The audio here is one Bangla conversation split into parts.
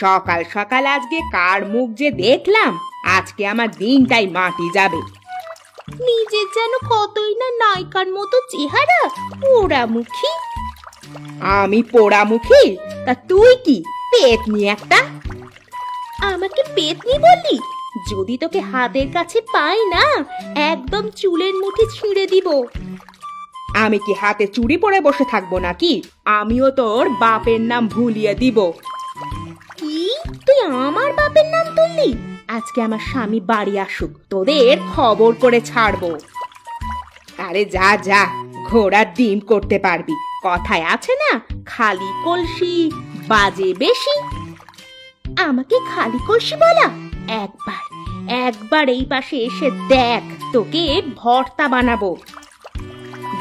সকাল সকাল আজকে কার মুখ যে দেখলাম, আজকে আমার দিনটাই মাটি যাবে। নিজের যেন কতই না নায়িকার মতো চেহারা, পোড়ামুখী। আমি পোড়ামুখী? তা তুই কি পেতনি একটা? আমাকে পেতনি বললি? যদি তোকে হাতের কাছে পাই না, একদম চুলের মুঠি ছিঁড়ে দিব। আমি কি হাতে চুড়ি পরে বসে থাকবো নাকি? আমিও তোর বাপের নাম ভুলিয়ে দিব। কি, তুই আমার বাপের নাম তুললি? আজকে আমার স্বামী বাড়ি আসুক, তোদের খবর করে ছাড়বো। আরে যা যা, ঘোড়ার ডিম করতে পারবি। কথায় আছে না, খালি কলসি বাজে বেশি। আমাকে খালি কলসি বলা? একবার একবার এই পাশে এসে দেখ, তোকে ভর্তা বানাবো।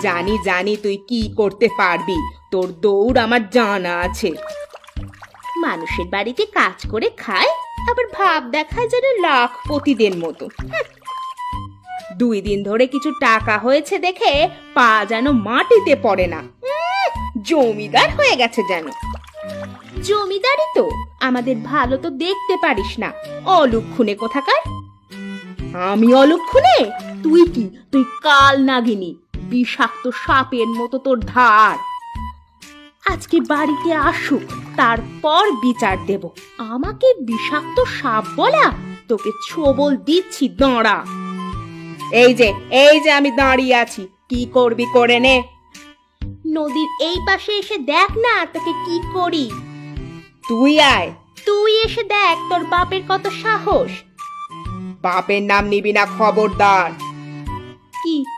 জানি জানি তুই কি করতে পারবি, তোর দৌড় আমার জানা আছে। মানুষের বাড়িতে কাজ করে খায়, আবার ভাব দেখায় যেন লাখপতিদের মতো। 2 দিন ধরে কিছু টাকা হয়েছে দেখে পা যেন মাটিতে পড়ে না। জমিদার হয়ে গেছে যেন। জমিদারি তো, আমাদের ভালো তো দেখতে পারিস না, অলক্ষণে কোথাকার। আমি অলক্ষণে? তুই কি? তুই কাল নাগিনী, বিষাক্ত সাপের মতো তোর ধার। আজকে বাড়িতে আসুক, তারপর বিচার দেব। আমাকে বিষাক্ত সাপ বলা? তোকে ছোবল দিচ্ছি, দাঁড়া। এই যে আমি দাঁড়িয়ে আছি, কি করবি করে নে। নদীর এই পাশে এসে দেখ না তোকে কি করি। তুই আয়। তুই এসে দেখ তোর বাপের কত সাহস। বাপের নাম নিবি না, খবরদার।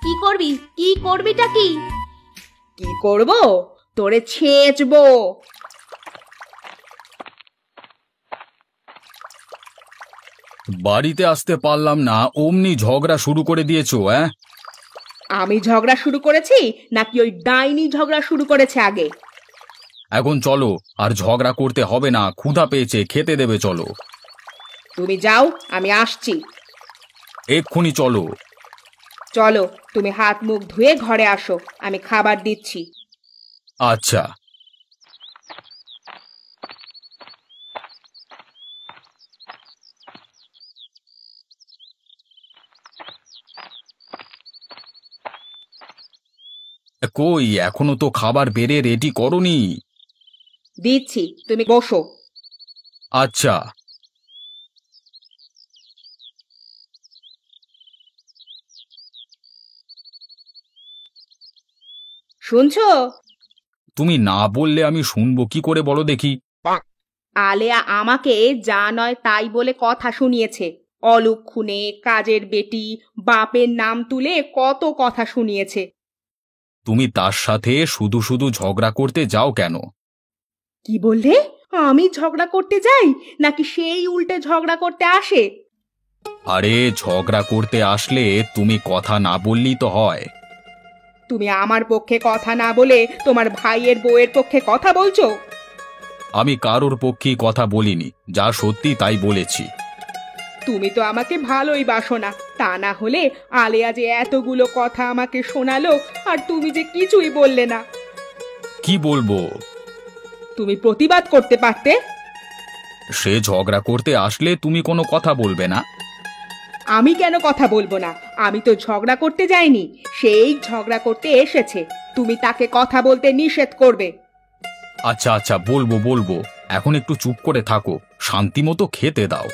কি করবি? কি করবিটা কি? কি করব? তোরে ছেঁচবো। বাড়িতে আসতে পারলাম না, অমনি ঝগড়া শুরু করে দিয়েছো। আমি ঝগড়া শুরু করেছি নাকি ওই ডাইনি ঝগড়া শুরু করেছে আগে? এখন চলো, আর ঝগড়া করতে হবে না, ক্ষুধা পেয়েছে, খেতে দেবে, চলো। তুমি যাও, আমি আসছি। এক্ষুনি চলো। চলো, তুমি হাত মুখ ধুয়ে ঘরে আসো, আমি খাবার দিচ্ছি। আচ্ছা। কই, এখনো তো খাবার বেড়ে রেডি করনি। দিচ্ছি, তুমি বসো। আচ্ছা। শুনছো? তুমি না বললে আমি শুনবো কি করে, বলো দেখি। আলেয়া আমাকে যা নয় তাই বলে কথা শুনিয়েছে। অলক্ষণে, কাজের বেটি, বাপের নাম তুলে কত কথা শুনিয়েছে। তুমি তার সাথে শুধু শুধু ঝগড়া করতে যাও কেন? কি বললে? আমি ঝগড়া করতে যাই নাকি সেই উল্টে ঝগড়া করতে আসে? আরে ঝগড়া করতে আসলে তুমি কথা না বললেই তো হয়। তুমি আমার পক্ষে কথা না বলে তোমার ভাইয়ের বউয়ের পক্ষে কথা বলছো। আমি কারোর পক্ষে কথা বলিনি, যা সত্যি তাই বলেছি। তুমি তো আমাকে ভালোই বাসো না, তা না হলে আলেয়া যে এতগুলো কথা আমাকে শোনালো, আর তুমি যে কিছুই বললে না। কি বলবো? তুমি প্রতিবাদ করতে পারতে। সে ঝগড়া করতে আসলে তুমি কোনো কথা বলবে না। আমি কেন কথা বলবো না? আমি তো ঝগড়া করতে যাইনি, সেই ঝগড়া করতে এসেছে। তুমি তাকে কথা বলতে নিষেধ করবে। আচ্ছা আচ্ছা, বলবো বলবো, এখন একটু চুপ করে থাকো, শান্তি মতো খেতে দাও।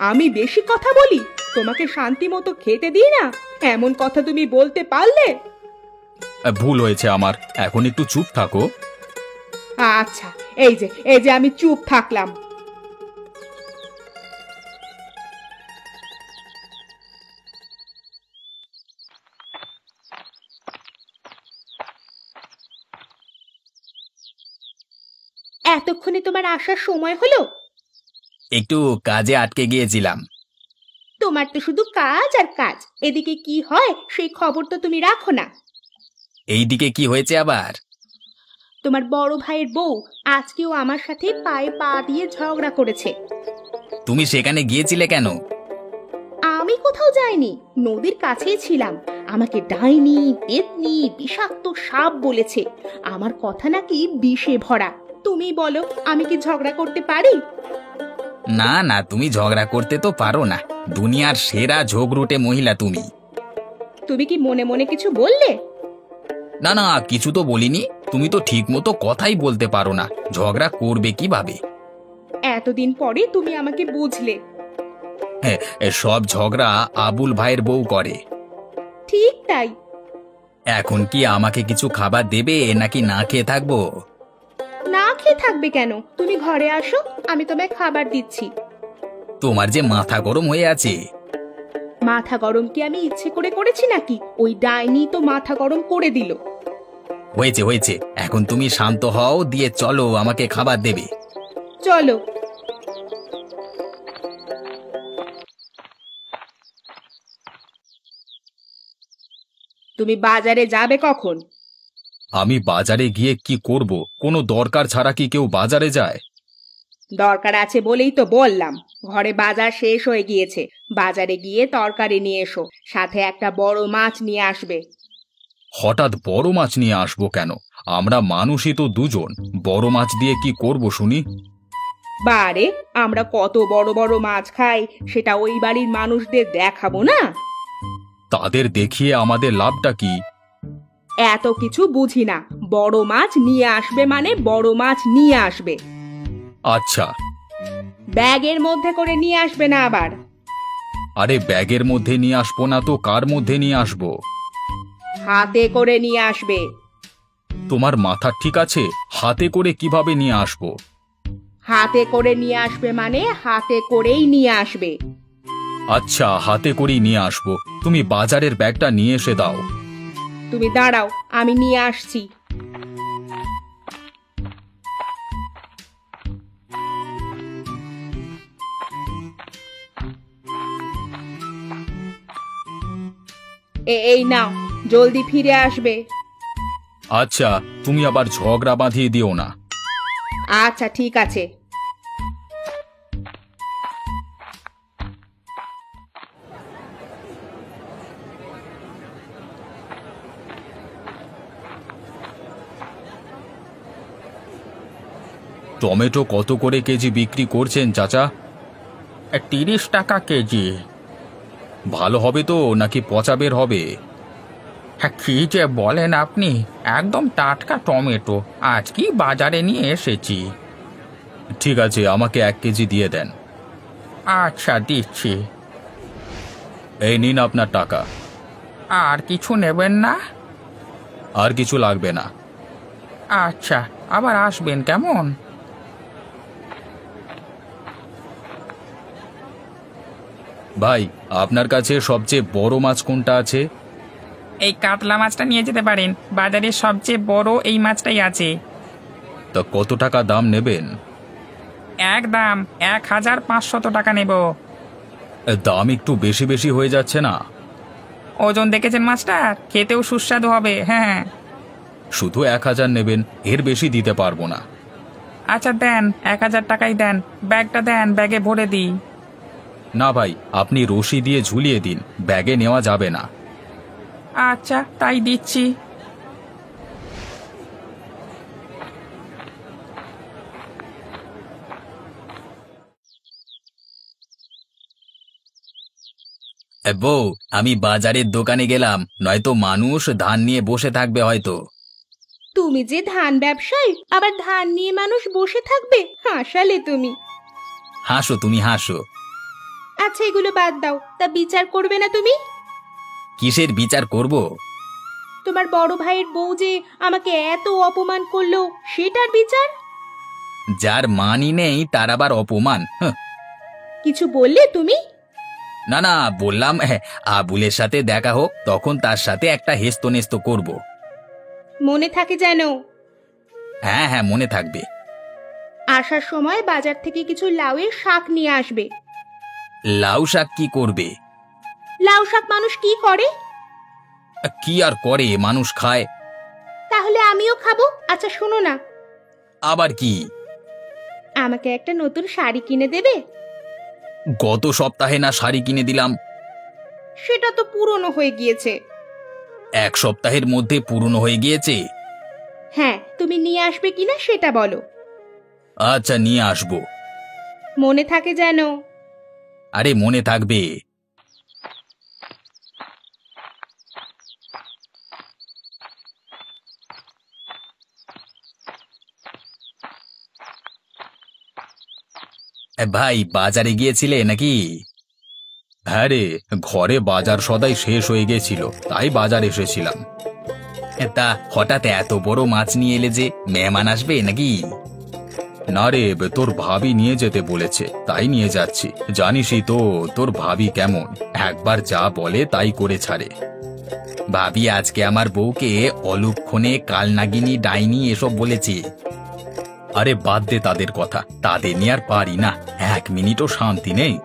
আমি বেশি কথা বলি? তোমাকে শান্তি মতো খেতে দিই না, এমন কথা তুমি বলতে পারলে? ভুল হয়েছে আমার, এখন একটু চুপ থাকো। আচ্ছা, এই যে আমি চুপ থাকলাম। এতক্ষণে তোমার আসার সময় হলো? একটু কাজে আটকে গিয়েছিলাম। তোমার তো শুধু কাজ আর কাজ, এদিকে কি হয় সেই খবর তো তুমি রাখো না। এইদিকে কি হয়েছে আবার? তোমার বড় ভাইয়ের বউ আজকেও আমার সাথে পায়ে পা দিয়ে ঝগড়া করেছে। তুমি সেখানে গিয়েছিলে কেন? আমি কোথাও যাইনি, নদীর কাছেই ছিলাম। আমাকে ডাইনি, পেতনি, বিষাক্ত সাপ বলেছে। আমার কথা নাকি বিষে ভরা। তুমি বলো, আমি কি ঝগড়া করতে পারি? না না, তুমি ঝগড়া করতে তো পারো না। দুনিয়ার সেরা ঝগড়ুটে মহিলা তুমি। তুমি কি মনে মনে কিছু বললে? না না, কিছু তো বলিনি। তুমি তো ঠিক মতো কথাই বলতে পারো না, ঝগড়া করবে কিভাবে? এতদিন পরে তুমি আমাকে বুঝলে। হ্যাঁ, সব ঝগড়া আবুল ভাইয়ের বউ করে। ঠিক তাই। এখন কি আমাকে কিছু খাবার দেবে নাকি না খেয়ে থাকবো? না খেয়ে থাকবে কেন? তুমি ঘরে আসো, আমি তোমায় খাবার দিচ্ছি। তোমার যে মাথা গরম হয়ে আছে। মাথা গরম কি আমি ইচ্ছে করে করেছি নাকি? ওই ডাইনি তো মাথা গরম করে দিল। হয়েছে হয়েছে, এখন তুমি শান্ত হও, দিয়ে চলো, আমাকে খাবার দেবে। চলো। তুমি বাজারে যাবে কখন? আমি বাজারে গিয়ে কি করব? কোনো দরকার ছাড়া কি কেউ বাজারে যায়? দরকার আছে বলেই তো বললাম। ঘরে বাজার শেষ হয়ে গিয়েছে। বাজারে গিয়ে তরকারি নিয়ে এসো, সাথে একটা বড় মাছ নিয়ে আসবে। হঠাৎ বড় মাছ নিয়ে আসবো কেন? আমরা মানুষই তো দুজন, বড় মাছ দিয়ে কি করব শুনি? বারে, আমরা কত বড় বড় মাছ খাই, সেটা ওই বাড়ির মানুষদের দেখাবো না? তাদের দেখিয়ে আমাদের লাভটা কি? এত কিছু বুঝি না। বড় মাছ নিয়ে আসবে মানে বড় মাছ নিয়ে আসবে। আচ্ছা। ব্যাগের মধ্যে করে নিয়ে আসবে না আবার। আরে ব্যাগের মধ্যে নিয়ে আসবো না তো কার মধ্যে নিয়ে আসবো? হাতে করে নিয়ে আসবে। তোমার মাথা ঠিক আছে? হাতে করে কিভাবে নিয়ে আসবো? হাতে করে নিয়ে আসবে মানে হাতে করেই নিয়ে আসবে। আচ্ছা, হাতে করেই নিয়ে আসবো। তুমি বাজারের ব্যাগটা নিয়ে এসে দাও। তুমি দাঁড়াও, আমি নিয়ে আসছি। এই নাও, জলদি ফিরে আসবে। আচ্ছা, তুমি আবার ঝগড়া বাঁধিয়ে দিও না। আচ্ছা ঠিক আছে। টমেটো কত করে কেজি বিক্রি করছেন চাচা? 30 টাকা কেজি। ভালো হবে তো নাকি পচা বের হবে? হ্যাঁ, কি যে বলেন আপনি! একদম টাটকা টমেটো, আজকেই বাজারে নিয়ে এসেছি। ঠিক আছে, আমাকে 1 কেজি দিয়ে দেন। আচ্ছা, দিচ্ছি। এই নিন আপনার টাকা। আর কিছু নেবেন না? আর কিছু লাগবে না। আচ্ছা, আবার আসবেন কেমন? ভাই, আপনার কাছে সবচেয়ে বড় মাছ কোনটা আছে? এই কাতলা মাছটা নিয়ে যেতে পারেন, বাজারে সবচেয়ে বড় এই মাছটাই আছে। তা কত টাকা দাম নেবেন? একদম 1500 টাকা নেব। দাম একটু বেশি বেশি হয়ে যাচ্ছে না? ওজন দেখেছেন মাছটা? খেতেও সুস্বাদু হবে। হ্যাঁ। শুধু 1000 নেবেন, এর বেশি দিতে পারবো না। আচ্ছা দেন, 1000 টাকাই দেন। ব্যাগটা দেন, ব্যাগে ভরে দিই। না ভাই, আপনি রশি দিয়ে ঝুলিয়ে দিন, ব্যাগে নেওয়া যাবে না। আচ্ছা, তাই দিচ্ছি। বউ, আমি বাজারের দোকানে গেলাম, নয়তো মানুষ ধান নিয়ে বসে থাকবে হয়তো। তুমি যে ধান ব্যবসায়ী, আবার ধান নিয়ে মানুষ বসে থাকবে? হাসালে তুমি। হাসো তুমি, হাসো। আচ্ছা, এগুলো বাদ দাও। তা বিচার করবে না তুমি? কিসের বিচার করব? তোমার বড় ভাইয়ের বউ যে আমাকে এত অপমান করলো, সেটার বিচার। যার মানই নেই তার আবার অপমান? কিছু বললে তুমি? না না, বললাম আবুলের সাথে দেখা হোক, তখন তার সাথে একটা হেস্তনেস্ত করব। মনে থাকে যেন। হ্যাঁ হ্যাঁ, মনে থাকবে। আসার সময় বাজার থেকে কিছু লাউয়ের শাক নিয়ে আসবে। লাউ শাক কি করবে? লাউ শাক মানুষ কি করে? কি আর করে, মানুষ খায়। তাহলে আমিও খাবো। আচ্ছা শোনো না, আবার কি? আমাকে একটা নতুন শাড়ি কিনে দেবে? গত সপ্তাহে না শাড়ি কিনে দিলাম? সেটা তো পুরনো হয়ে গিয়েছে। এক সপ্তাহের মধ্যে পূর্ণ হয়ে গিয়েছে। হ্যাঁ, তুমি নিয়ে আসবে কিনা সেটা বলো। আচ্ছা, নিয়ে আসবো। মনে থাকে যেন। আরে মনে থাকবে। ভাই, বাজারে গিয়েছিলে নাকি? হ্যাঁ রে, ঘরে বাজার সদাই শেষ হয়ে গেছিল, তাই বাজার এসেছিলাম। তা হঠাৎ এত বড় মাছ নিয়ে এলে যে, মেহমান আসবে নাকি? না রে, তোর ভাবি নিয়ে যেতে বলেছে, তাই নিয়ে যাচ্ছি। জানিসই তো তোর ভাবি কেমন, একবার যা বলে তাই করে ছাড়ে। ভাবি আজকে আমার বউকে অলুক্ষণে কালনাগিনী, ডাইনি এসব বলেছে। আরে বাদ দে তাদের কথা, তাদের নিয়ে আর পারি না, এক মিনিটও শান্তি নেই।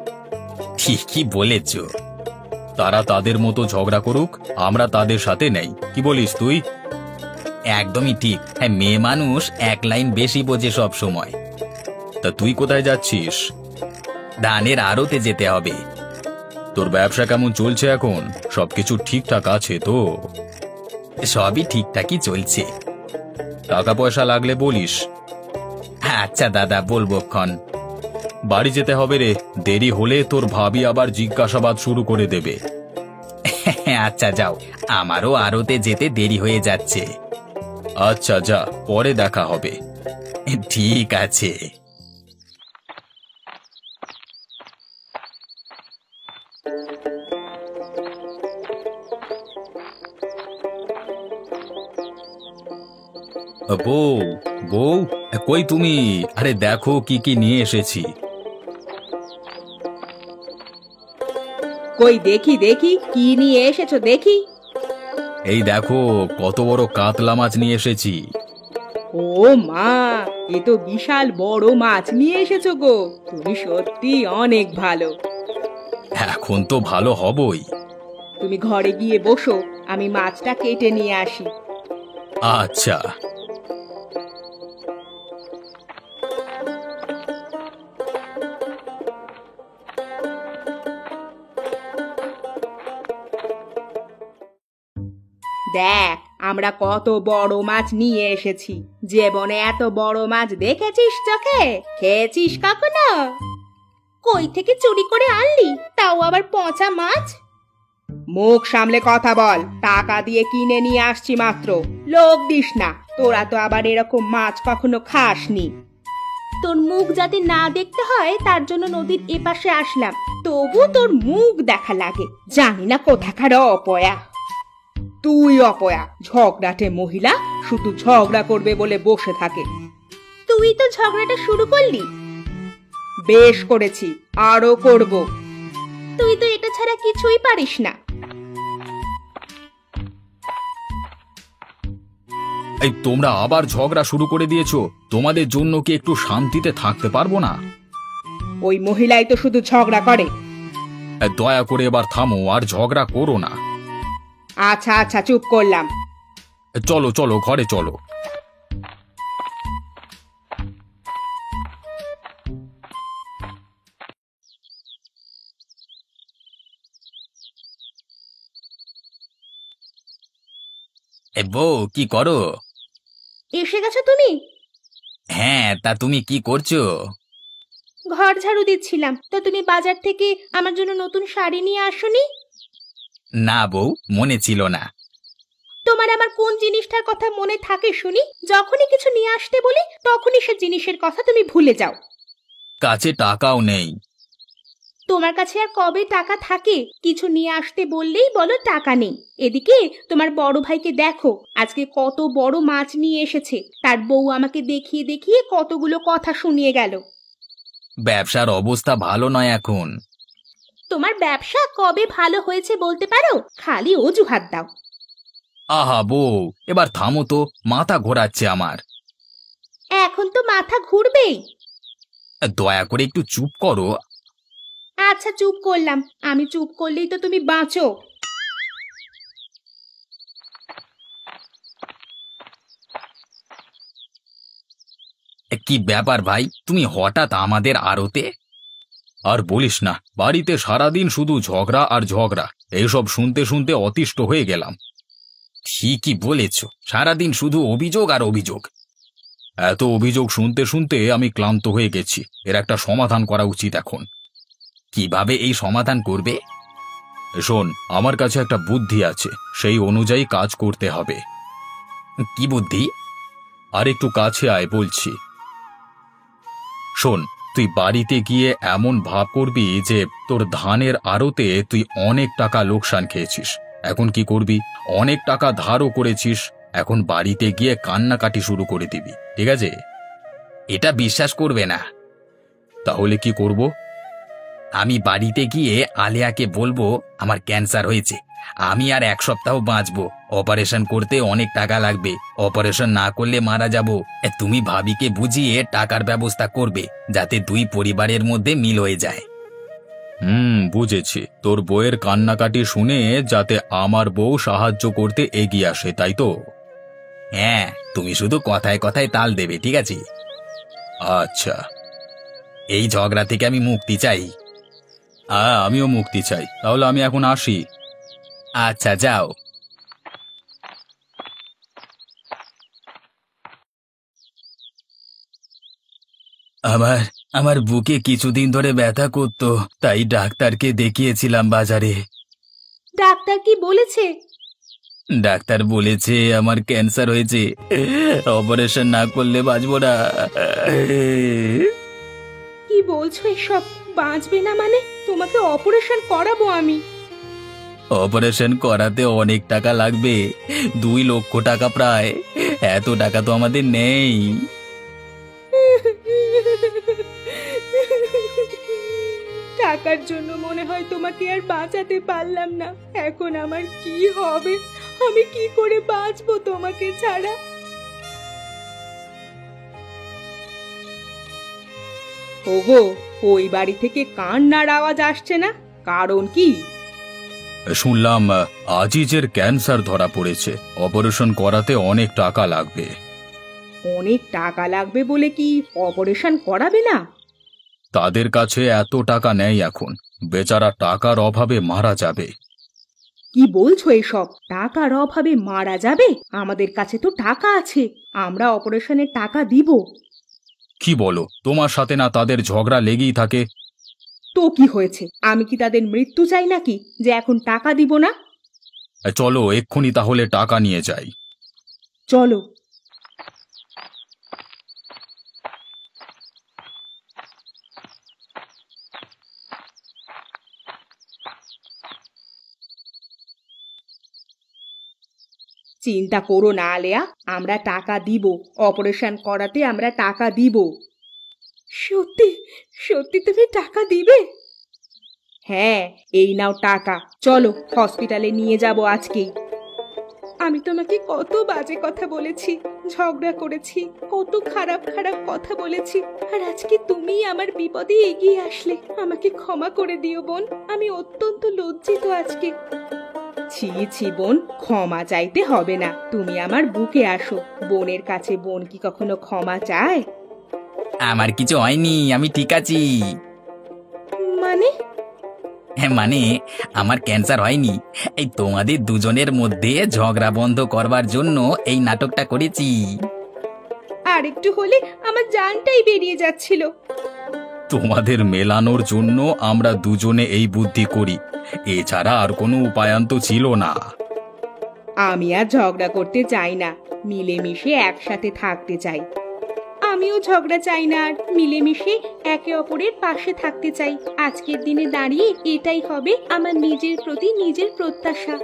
ঠিকই বলেছ। তারা তাদের মতো ঝগড়া করুক, আমরা তাদের সাথে নেই। কি বলিস তুই? একদমই ঠিক। হ্যাঁ, মেয়ে মানুষ এক লাইন বেশি বোঝে সব সময়। তা তুই কোথায় যাচ্ছিস? ধানের আড়তে যেতে হবে। তোর ব্যবসা কেমন চলছে এখন? সবকিছু ঠিকঠাক আছে তো? সবই ঠিকঠাকই চলছে। টাকা পয়সা লাগলে বলিস। আচ্ছা দাদা, বলবো ক্ষণ। বাড়ি যেতে হবে রে, দেরি হলে তোর ভাবি আবার জিজ্ঞাসাবাদ শুরু করে দেবে। আচ্ছা যাও, আমারও আড়তে যেতে দেরি হয়ে যাচ্ছে। আচ্ছা যা, পরে দেখা হবে। ঠিক আছে। বউ, বউ, কই তুমি? আরে দেখো কি কি নিয়ে এসেছি। কই দেখি দেখি, কি নিয়ে এসেছো দেখি। এই দেখো কত বড় কাতলা মাছ নিয়ে এসেছি। ও মা, এ তো বিশাল বড় মাছ নিয়ে এসেছো গো, তুমি সত্যি অনেক ভালো। এখন তো ভালো হবই। তুমি ঘরে গিয়ে বসো, আমি মাছটা কেটে নিয়ে আসি। আচ্ছা। দেখ, আমরা কত বড় মাছ নিয়ে এসেছি। জীবনে এত বড় মাছ দেখেছিস চোখে? খেয়েছিস কখনো? কই থেকে চুরি করে আনলি, তাও আবার পচা মাছ? মুখ সামলে কথা বল, টাকা দিয়ে কিনে নিয়ে আসছি মাত্র, লোভ দিস না। তোরা তো আবার এরকম মাছ কখনো খাসনি। তোর মুখ যাতে না দেখতে হয় তার জন্য নদীর এপাশে আসলাম, তবু তোর মুখ দেখা লাগে। জানি না কোথাকার অপয়া। তুই অপয়া, ঝগড়াটে মহিলা, শুধু ঝগড়া করবে বলে বসে থাকে। তুই তো ঝগড়াটা শুরু করলি। বেশ করেছি, আরো করব। তুই তো এটা ছাড়া কিছুই পারিস না। এই তোমরা আবার ঝগড়া শুরু করে দিয়েছো। তোমাদের জন্য কি একটু শান্তিতে থাকতে পারবো না? ওই মহিলাই তো শুধু ঝগড়া করে। দয়া করে এবার থামো, আর ঝগড়া করো না। আচ্ছা আচ্ছা, চুপ করলাম। চলো চলো, ঘরে চলো। বউ, কি করো? এসে গেছো তুমি? হ্যাঁ, তা তুমি কি করছো? ঘর ঝাড়ু দিচ্ছিলাম, তো তুমি বাজার থেকে আমার জন্য নতুন শাড়ি নিয়ে আসোনি? না বউ, মনে ছিল না। তোমার আমার কোন জিনিসটার কথা মনে থাকে শুনি? যখনই কিছু নিয়ে আসতে বলি তখনই সে জিনিসের কথা তুমি ভুলে যাও। কাছে টাকাও নেই। তোমার কাছে আর কবে টাকা থাকে? কিছু নিয়ে আসতে বললেই বলো টাকা নেই। এদিকে তোমার বড় ভাইকে দেখো, আজকে কত বড় মাছ নিয়ে এসেছে। তার বউ আমাকে দেখিয়ে দেখিয়ে কতগুলো কথা শুনিয়ে গেল। ব্যবসার অবস্থা ভালো নয় এখন। তোমার ব্যবসা কবে ভালো হয়েছে বলতে পারো? খালি অজুহাত দাও। আহা বউ, এবার থামো তো, মাথা ঘোরাচ্ছে আমার। এখন তো মাথা ঘুরবেই। দয়া করে একটু চুপ করো। আচ্ছা চুপ করলাম, আমি চুপ করলেই তো তুমি বাঁচো। কি ব্যাপার ভাই, তুমি হঠাৎ আমাদের আড়তে? আর বলিস না, বাড়িতে সারাদিন শুধু ঝগড়া আর ঝগড়া, এইসব শুনতে শুনতে অতিষ্ঠ হয়ে গেলাম। ঠিকই বলেছ, সারাদিন শুধু অভিযোগ আর অভিযোগ। এত অভিযোগ শুনতে শুনতে আমি ক্লান্ত হয়ে গেছি। এর একটা সমাধান করা উচিত এখন। কিভাবে এই সমাধান করবে? শোন, আমার কাছে একটা বুদ্ধি আছে, সেই অনুযায়ী কাজ করতে হবে। কি বুদ্ধি? আর একটু কাছে আয় বলছি। শোন, তুই বাড়িতে গিয়ে এমন ভাব করবি যে তোর ধানের আড়তে তুই অনেক টাকা লোকসান খেয়েছিস। এখন কি করবি? অনেক টাকা ধারও করেছিস। এখন বাড়িতে গিয়ে কান্নাকাটি শুরু করে দিবি, ঠিক আছে? এটা বিশ্বাস করবে না। তাহলে কি করব? আমি বাড়িতে গিয়ে আলেয়াকে বলবো আমার ক্যান্সার হয়েছে, আমি আর 1 সপ্তাহ বাঁচবো, অপারেশন করতে অনেক টাকা লাগবে, অপারেশন না করলে মারা যাব। তুমি ভাবিকে বুঝিয়ে টাকার ব্যবস্থা করবে, যাতে 2 পরিবারের মধ্যে মিল হয়ে যায়। বুঝেছি। তোর বউয়ের কান্নাকাটি শুনে যাতে আমার বউ সাহায্য করতে এগিয়ে আসে, তাই তো? হ্যাঁ, তুমি শুধু কথায় কথায় তাল দেবে, ঠিক আছে? আচ্ছা। এই ঝগড়া থেকে আমি মুক্তি চাই। আমিও মুক্তি চাই। তাহলে আমি এখন আসি। আচ্ছা, যাও। আমার আমার বুকে কিছুদিন ধরে ব্যথা করতো, তাই ডাক্তারকে দেখিয়েছিলাম বাজারে। ডাক্তার কি বলেছে? ডাক্তার বলেছে আমার ক্যান্সার হয়েছে, অপারেশন না করলে বাঁচবো না। কি বলছো এসব? বাঁচবে না মানে? তোমাকে অপারেশন করাবো আমি। অপারেশন করাতে অনেক টাকা লাগবে, 2 লক্ষ টাকা প্রায়। এত টাকা তো আমাদের নেই। টাকার জন্য মনে হয় তোমাকে আর বাঁচাতে পারলাম না। এখন আমার কি হবে? আমি কি করে বাঁচবো তোমাকে ছাড়া? ওগো, ওই বাড়ি থেকে কান্নার আওয়াজ আসছে না, কারণ কি? শুনলাম আজিজের ক্যান্সার ধরা পড়েছে, অপারেশন করাতে অনেক টাকা লাগবে। অনেক টাকা লাগবে বলে কি অপারেশন করাবে না? তাদের কাছে এত টাকা নেই এখন, বেচারা টাকার অভাবে মারা যাবে। কি বলছো এসব? টাকার অভাবে মারা যাবে? আমাদের কাছে তো টাকা আছে, আমরা অপারেশনের টাকা দিব। কি বলো? তোমার সাথে না তাদের ঝগড়া লেগেই থাকে। তো কি হয়েছে? আমি কি তাদের মৃত্যু চাই নাকি যে এখন টাকা দিব না? চলো এক্ষুনি তাহলে টাকা নিয়ে যাই। চলো। চিন্তা করো না আলেয়া, আমরা টাকা দিব, অপারেশন করাতে আমরা টাকা দিব। সত্যি সত্যি তুমি টাকা দিবে? হ্যাঁ, এই নাও টাকা, চলো হসপিটালে নিয়ে যাব আজকেই। আমি তোমাকে কত বাজে কথা বলেছি, ঝগড়া করেছি, কত খারাপ খারাপ কথা বলেছি, আর আজকে তুমি আমার বিপদে এগিয়ে আসলে। আমাকে ক্ষমা করে দিও বোন, আমি অত্যন্ত লজ্জিত আজকে। ছি ছি বোন, ক্ষমা চাইতে হবে না, তুমি আমার বুকে আসো। বোনের কাছে বোন কি কখনো ক্ষমা চায়? আমার কিছু হয়নি, আমি ঠিক আছি। মানে? মানে আমার ক্যান্সার হয়নি, এই তোমাদের দুজনের মধ্যে ঝগড়া বন্ধ করবার জন্য এই নাটকটা করেছি। আর একটু হলে আমার জানটাই বেরিয়ে যাচ্ছিল। তোমাদের মেলানোর জন্য আমরা দুজনে এই বুদ্ধি করি, এছাড়া আর কোনো উপায়ান্ত ছিল না। আমি আর ঝগড়া করতে চাই না, মিলেমিশে একসাথে থাকতে চাই। আমিও ঝগড়া চাই না, আর মিলেমিশে একে অপরের পাশে থাকতে চাই। আজকের দিনে দাঁড়িয়ে এটাই হবে আমার নিজের প্রতি নিজের প্রত্যাশা।